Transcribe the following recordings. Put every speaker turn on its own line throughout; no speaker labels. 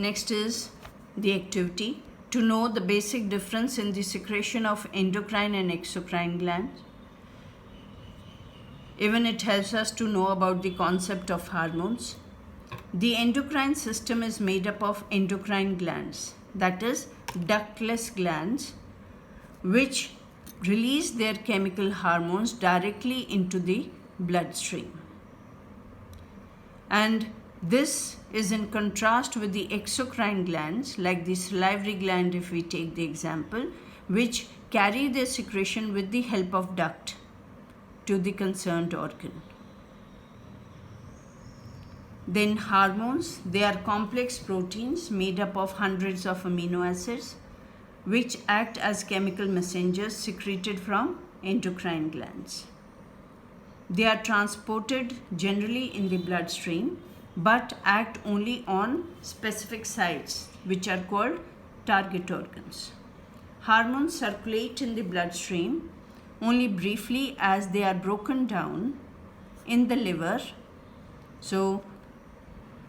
Next is the activity to know the basic difference in the secretion of endocrine and exocrine glands. Even it helps us to know about the concept of hormones. The endocrine system is made up of endocrine glands, that is ductless glands, which release their chemical hormones directly into the bloodstream. And this is in contrast with the exocrine glands, like the salivary gland if we take the example, which carry their secretion with the help of duct to the concerned organ. Then hormones, they are complex proteins made up of hundreds of amino acids which act as chemical messengers secreted from endocrine glands. They are transported generally in the bloodstream but act only on specific sites which are called target organs. Hormones circulate in the bloodstream only briefly as they are broken down in the liver. So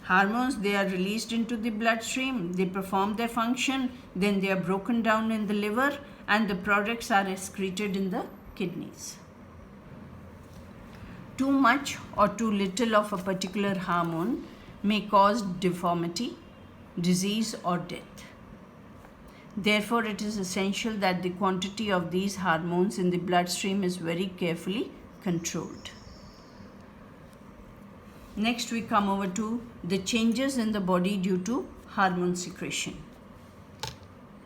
hormones, they are released into the bloodstream, they perform their function, then they are broken down in the liver and the products are excreted in the kidneys. Too much or too little of a particular hormone may cause deformity, disease or death. Therefore, it is essential that the quantity of these hormones in the bloodstream is very carefully controlled. Next, we come over to the changes in the body due to hormone secretion.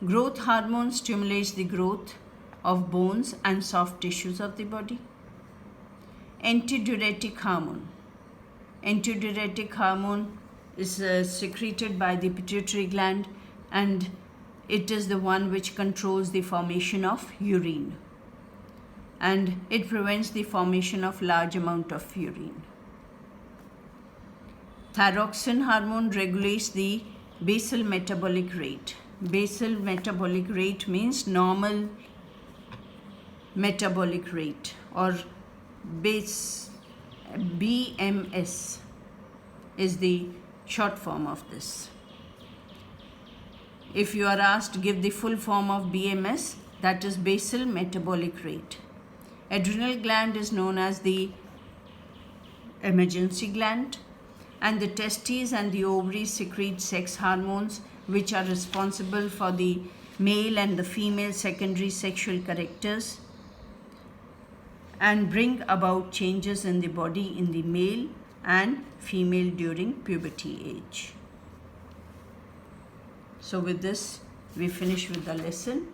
Growth hormone stimulates the growth of bones and soft tissues of the body. Antidiuretic hormone. Antidiuretic hormone is secreted by the pituitary gland, and it is the one which controls the formation of urine, and it prevents the formation of large amount of urine. Thyroxine hormone regulates the basal metabolic rate. Basal metabolic rate means normal metabolic rate, or BMS is the short form of this. If you are asked, give the full form of BMS, that is basal metabolic rate. Adrenal gland is known as the emergency gland, and the testes and the ovaries secrete sex hormones which are responsible for the male and the female secondary sexual characters and bring about changes in the body in the male and female during puberty age. So with this, we finish with the lesson.